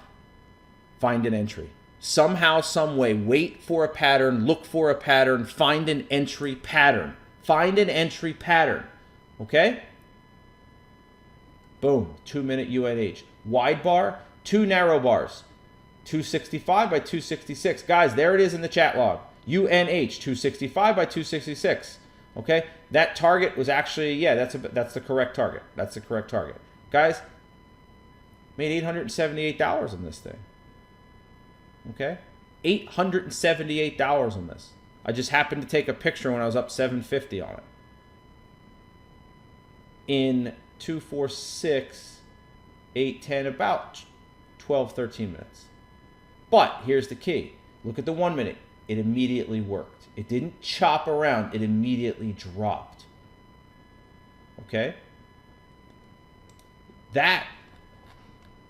[SPEAKER 1] find an entry. Somehow, some way, wait for a pattern, look for a pattern, find an entry pattern. Find an entry pattern. Okay? Boom. 2-minute UNH. Wide bar, 2 narrow bars. 265 by 266. Guys, there it is in the chat log. UNH, 265 by 266. Okay? That target was actually, yeah, that's the correct target. That's the correct target. Guys, made $878 on this thing. Okay? $878 on this. I just happened to take a picture when I was up 750 on it. In 2, 4, 6, 8, 10, about 12, 13 minutes. But here's the key. Look at the 1 minute. It immediately worked. It didn't chop around. It immediately dropped. Okay? That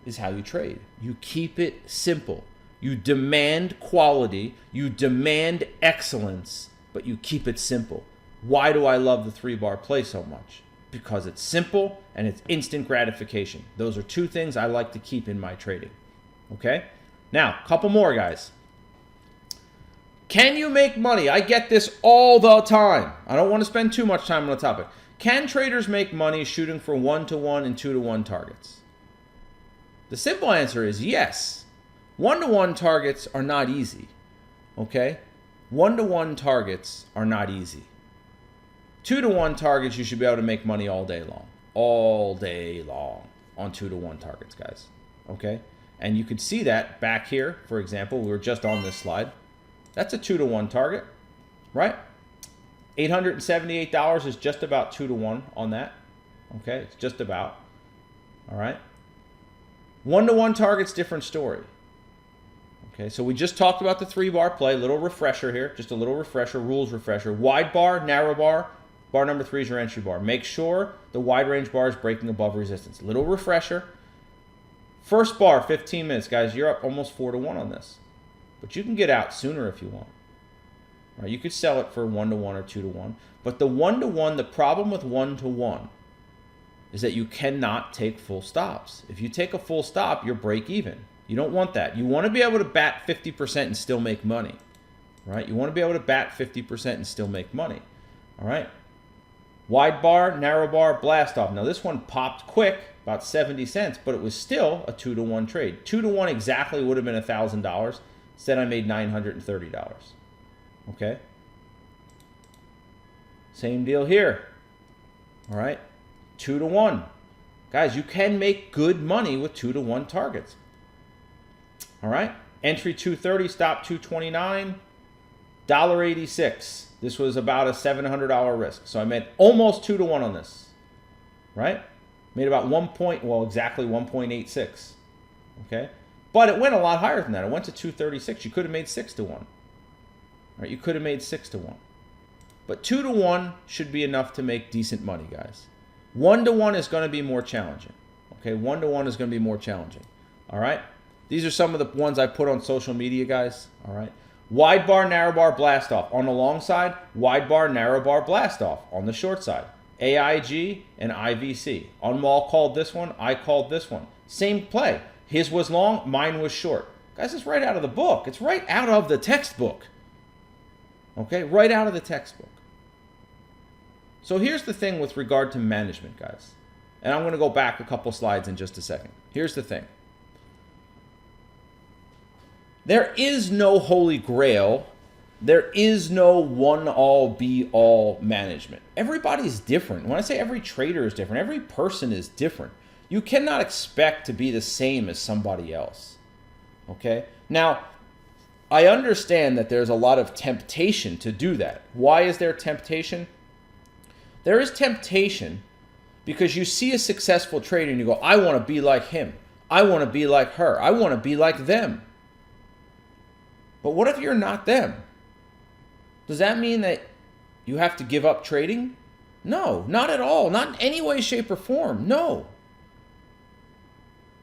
[SPEAKER 1] is how you trade. You keep it simple. You demand quality. You demand excellence, but you keep it simple. Why do I love the 3-bar play so much? Because it's simple and it's instant gratification. Those are 2 things I like to keep in my trading. Okay? Now, a couple more, guys. Can you make money? I get this all the time. I don't want to spend too much time on the topic. Can traders make money shooting for 1-to-1 and 2-to-1 targets? The simple answer is yes. 1-to-1 targets are not easy. Okay? 1-to-1 targets are not easy. 2-to-1 targets, you should be able to make money all day long. All day long on 2-to-1 targets, guys. Okay? And you could see that back here, for example. We were just on this slide. That's a 2-to-1 target, right? $878 is just about 2-to-1 on that. Okay? It's just about. All right? 1-to-1 target's different story. Okay, so we just talked about the 3-bar play. Little refresher here. Just a little refresher, rules refresher. Wide bar, narrow bar. Bar number 3 is your entry bar. Make sure the wide range bar is breaking above resistance. Little refresher. First bar, 15 minutes. Guys, you're up almost 4-to-1 on this. But you can get out sooner if you want. All right, you could sell it for 1-to-1 or 2-to-1. But the 1-to-1, the problem with 1-to-1 is that you cannot take full stops. If you take a full stop, you're break even. You don't want that. You want to be able to bat 50% and still make money. Right? You want to be able to bat 50% and still make money. All right? Wide bar, narrow bar, blast off. Now this one popped quick, about 70 cents, but it was still a 2-to-1 trade. 2-to-1 exactly would have been $1,000. Instead I made $930. Okay? Same deal here. All right, 2 to 1. Guys, you can make good money with 2 to 1 targets. All right, entry 230, stop 229, $1.86. This was about a $700 risk. So I made almost 2 to 1 on this, right? Made about exactly 1.86, okay? But it went a lot higher than that. It went to 236. You could have made 6 to 1. Right? You could have made 6 to 1. But 2 to 1 should be enough to make decent money, guys. 1 to 1 is going to be more challenging. Okay, 1 to 1 is going to be more challenging. All right? These are some of the ones I put on social media, guys. All right? Wide bar, narrow bar, blast off. On the long side, wide bar, narrow bar, blast off. On the short side, AIG and IVC. Unwall called this one. I called this one. Same play. His was long, mine was short. Guys, it's right out of the book. It's right out of the textbook. Okay, right out of the textbook. So here's the thing with regard to management, guys. And I'm going to go back a couple slides in just a second. Here's the thing. There is no holy grail. There is no one-all, be-all management. Everybody's different. When I say every trader is different, every person is different. You cannot expect to be the same as somebody else. Okay? Now, I understand that there's a lot of temptation to do that. Why is there temptation? There is temptation because you see a successful trader and you go, I want to be like him. I want to be like her. I want to be like them. But what if you're not them? Does that mean that you have to give up trading? No, not at all. Not in any way, shape, or form. No.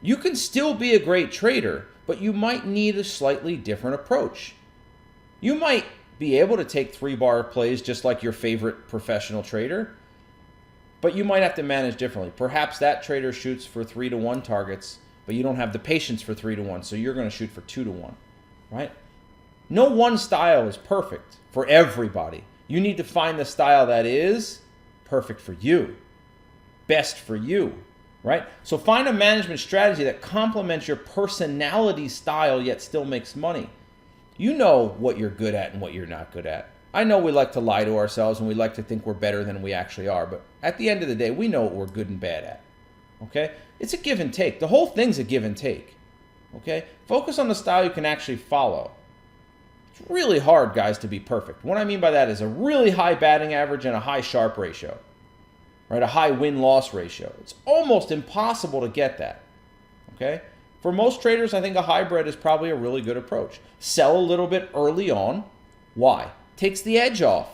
[SPEAKER 1] You can still be a great trader, but you might need a slightly different approach. You might be able to take 3-bar plays just like your favorite professional trader, but you might have to manage differently. Perhaps that trader shoots for 3 to 1 targets, but you don't have the patience for 3 to 1, so you're going to shoot for 2 to 1, right? No one style is perfect for everybody. You need to find the style that is perfect for you, best for you, right? So find a management strategy that complements your personality style yet still makes money. You know what you're good at and what you're not good at. I know we like to lie to ourselves and we like to think we're better than we actually are, but at the end of the day, we know what we're good and bad at, okay? It's a give and take. The whole thing's a give and take, okay? Focus on the style you can actually follow. It's really hard, guys, to be perfect. What I mean by that is a really high batting average and a high Sharpe ratio, right? A high win-loss ratio. It's almost impossible to get that, okay? For most traders, I think a hybrid is probably a really good approach. Sell a little bit early on. Why? Takes the edge off.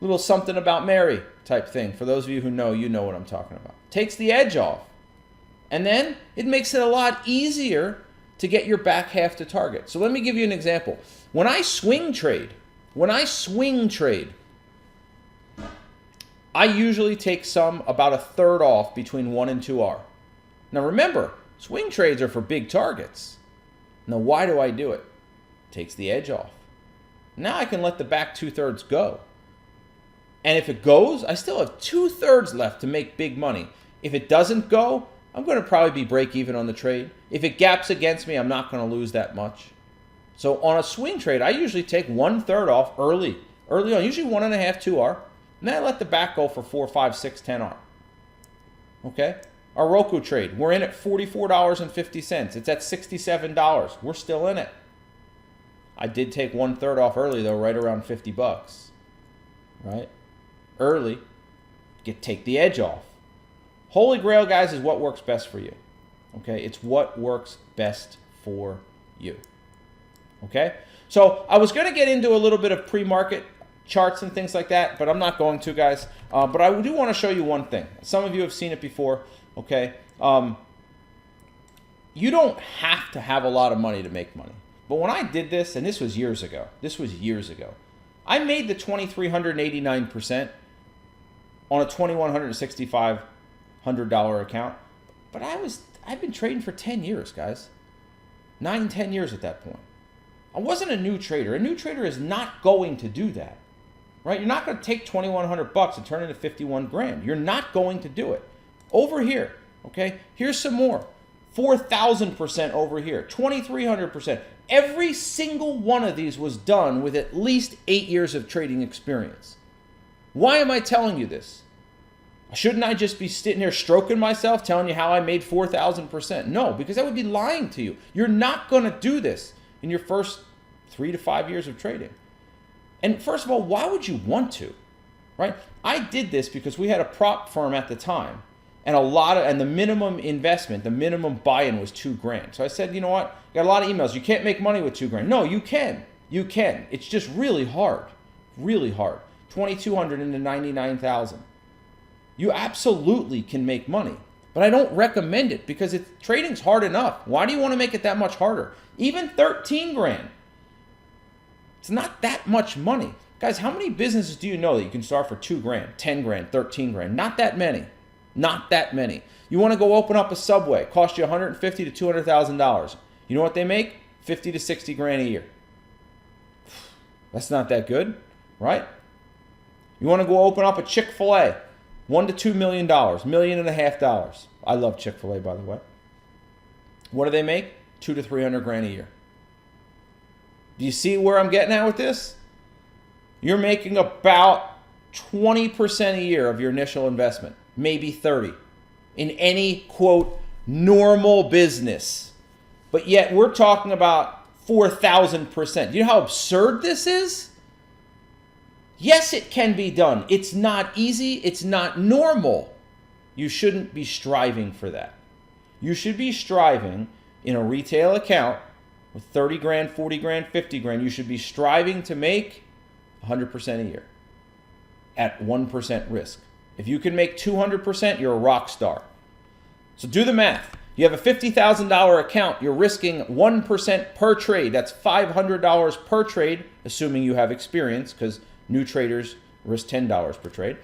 [SPEAKER 1] Little something about Mary type thing. For those of you who know, you know what I'm talking about. Takes the edge off. And then it makes it a lot easier to get your back half to target. So let me give you an example. When I swing trade, I usually take some about a third off between 1 and 2R. Now remember, swing trades are for big targets. Now why do I do it? Takes the edge off. Now I can let the back 2/3 go. And if it goes, I still have 2/3 left to make big money. If it doesn't go, I'm going to probably be break even on the trade. If it gaps against me, I'm not going to lose that much. So on a swing trade, I usually take 1/3 off early on, usually 1.5, 2R. And then I let the back go for 4, 5, 6, 10R. Okay? Our Roku trade, we're in at $44.50. It's at $67. We're still in it. I did take 1/3 off early though, right around $50. Right? Early, take the edge off. Holy Grail, guys, is what works best for you. Okay? It's what works best for you. Okay? So I was going to get into a little bit of pre-market charts and things like that, but I'm not going to, guys. But I do want to show you one thing. Some of you have seen it before. Okay? You don't have to have a lot of money to make money. But when I did this, and this was years ago, I made the 2,389% on a $2,165 account. But I've been trading for 10 years, guys. 9, 10 years at that point. I wasn't a new trader. A new trader is not going to do that. Right? You're not going to take $2,100 and turn it into 51 grand. You're not going to do it. Over here, okay? Here's some more. 4,000% over here. 2,300%. Every single one of these was done with at least 8 years of trading experience. Why am I telling you this? Shouldn't I just be sitting here stroking myself, telling you how I made 4,000%? No, because I would be lying to you. You're not going to do this in your first 3 to 5 years of trading. And first of all, why would you want to? Right? I did this because we had a prop firm at the time, and the minimum investment, the minimum buy-in was $2,000. So I said, you know what? I got a lot of emails. You can't make money with $2,000. No, you can. You can. It's just really hard. Really hard. 2,200 into 99,000. You absolutely can make money, but I don't recommend it because trading's hard enough. Why do you want to make it that much harder? Even 13 grand. It's not that much money. Guys, how many businesses do you know that you can start for 2 grand, 10 grand, 13 grand? Not that many. Not that many. You want to go open up a Subway, cost you $150,000 to $200,000. You know what they make? 50 to 60 grand a year. That's not that good, right? You want to go open up a Chick-fil-A, $1 to $2 million, $1.5 million. I love Chick-fil-A, by the way. What do they make? 200 to 300 grand a year. Do you see where I'm getting at with this? You're making about 20% a year of your initial investment, maybe 30, in any, quote, normal business. But yet we're talking about 4,000%. You know how absurd this is? Yes, it can be done. It's not easy. It's not normal. You shouldn't be striving for that. You should be striving in a retail account with 30 grand, 40 grand, 50 grand. You should be striving to make 100% a year at 1% risk. If you can make 200%, you're a rock star. So do the math. You have a $50,000 account. You're risking 1% per trade. That's $500 per trade, assuming you have experience, because new traders risk $10 per trade,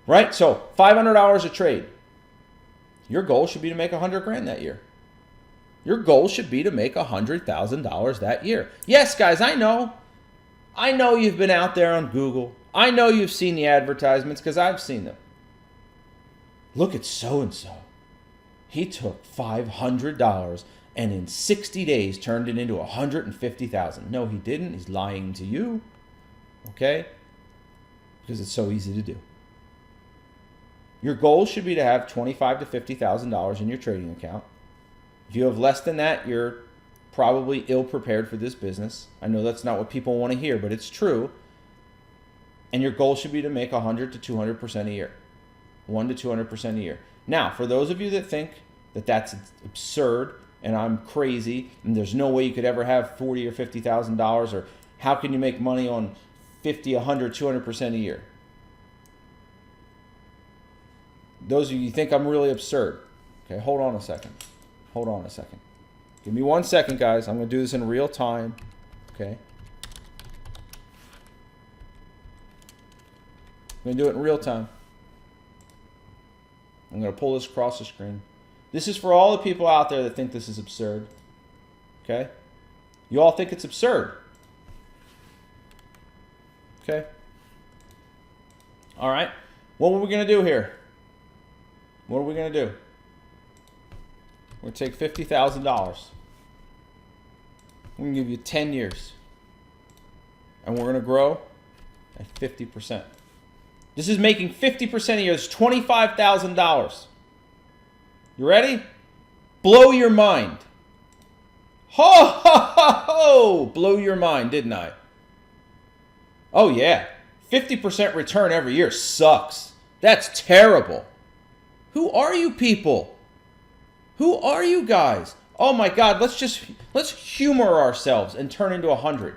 [SPEAKER 1] right? So $500 a trade. Your goal should be to make 100 grand that year. Your goal should be to make $100,000 that year. Yes, guys, I know. I know you've been out there on Google. I know you've seen the advertisements because I've seen them. Look at so-and-so. He took $500 and in 60 days turned it into $150,000. No, he didn't. He's lying to you. Okay? Because it's so easy to do. Your goal should be to have $25,000 to $50,000 in your trading account. If you have less than that, you're probably ill prepared for this business. I know that's not what people want to hear, but it's true. And your goal should be to make 100 to 200% a year. 1 to 200% a year. Now, for those of you that think that that's absurd and I'm crazy and there's no way you could ever have $40,000 or $50,000, or how can you make money on 50, 100, 200% a year? Those of you think I'm really absurd. Okay, hold on a second. Hold on a second. Give me 1 second, guys. I'm going to do this in real time. Okay. I'm going to do it in real time. I'm going to pull this across the screen. This is for all the people out there that think this is absurd. Okay? You all think it's absurd. Okay? All right. What are we going to do here? What are we going to do? We're going to take $50,000. We're going to give you 10 years. And we're going to grow at 50%. This is making 50% a year. It's $25,000. You ready? Blow your mind. Ho, ho, ho, ho! Blow your mind, didn't I? Oh, yeah. 50% return every year sucks. That's terrible. Who are you people? Who are you guys? Oh my God, let's humor ourselves and turn into 100.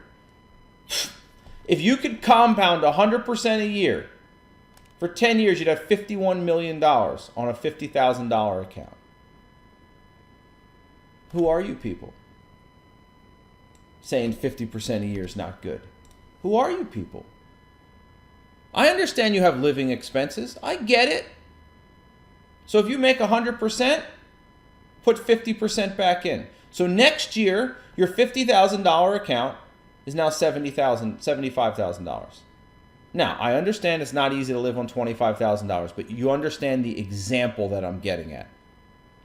[SPEAKER 1] If you could compound 100% a year, for 10 years you'd have $51 million on a $50,000 account. Who are you people? Saying 50% a year is not good. Who are you people? I understand you have living expenses. I get it. So if you make 100%, put 50% back in. So next year, your $50,000 account is now $75,000. Now, I understand it's not easy to live on $25,000, but you understand the example that I'm getting at.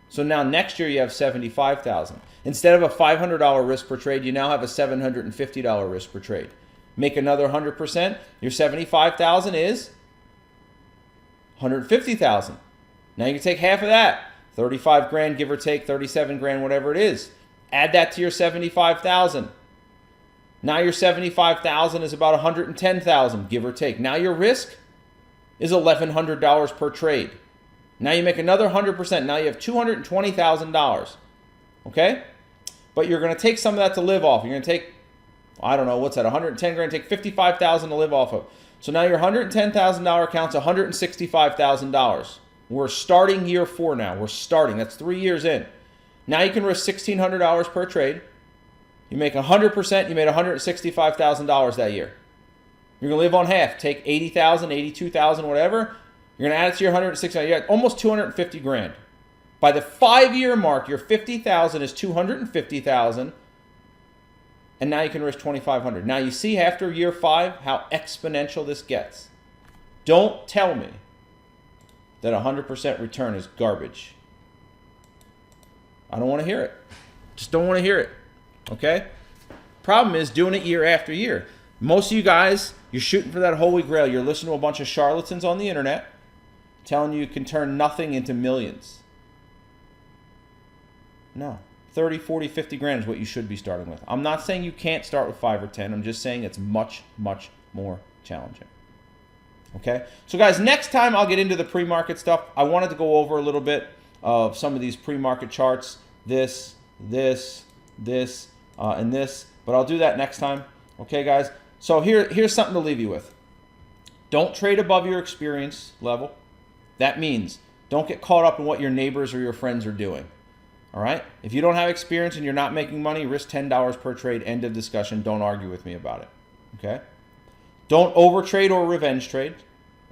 [SPEAKER 1] So now next year you have $75,000. Instead of a $500 risk per trade, you now have a $750 risk per trade. Make another 100%, your $75,000 is 150,000. Now you can take half of that, 35 grand, give or take, 37 grand, whatever it is. Add that to your 75,000. Now your 75,000 is about 110,000, give or take. Now your risk is $1,100 per trade. Now you make another 100%. Now you have $220,000. Okay? But you're going to take some of that to live off. You're going to take, I don't know, what's that, 110 grand, take 55,000 to live off of. So now your $110,000 account's $165,000. We're starting year 4 now. We're starting. That's 3 years in. Now you can risk $1,600 per trade. You make 100%, you made $165,000 that year. You're going to live on half. Take 80,000, 82,000, whatever. You're going to add it to your 160,000. You got almost 250 grand. By the 5-year mark, your 50,000 is 250,000. And now you can risk 2,500. Now you see after year 5 how exponential this gets. Don't tell me that 100% return is garbage. I don't want to hear it. Just don't want to hear it. Okay? Problem is doing it year after year. Most of you guys, you're shooting for that holy grail. You're listening to a bunch of charlatans on the internet telling you can turn nothing into millions. No. 30, 40, 50 grand is what you should be starting with. I'm not saying you can't start with 5 or 10. I'm just saying it's much, much more challenging. Okay? So guys, next time I'll get into the pre-market stuff. I wanted to go over a little bit of some of these pre-market charts. This, and this. But I'll do that next time. Okay, guys? So here's something to leave you with. Don't trade above your experience level. That means don't get caught up in what your neighbors or your friends are doing. All right? If you don't have experience and you're not making money, risk $10 per trade. End of discussion. Don't argue with me about it. Okay? Don't overtrade or revenge trade.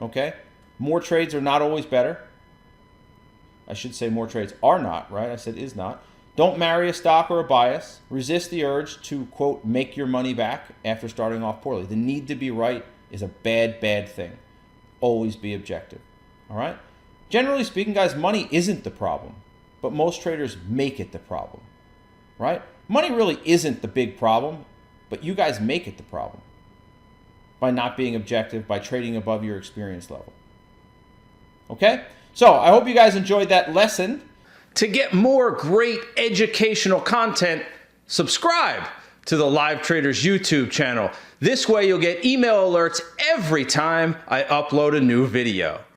[SPEAKER 1] Okay? More trades are not always better. I should say more trades are not, right? I said is not. Don't marry a stock or a bias. Resist the urge to, quote, make your money back after starting off poorly. The need to be right is a bad, bad thing. Always be objective. All right? Generally speaking, guys, money isn't the problem, but most traders make it the problem. Right? Money really isn't the big problem, but you guys make it the problem by not being objective, by trading above your experience level. Okay? So I hope you guys enjoyed that lesson. To get more great educational content, subscribe to the Live Traders YouTube channel. This way you'll get email alerts every time I upload a new video.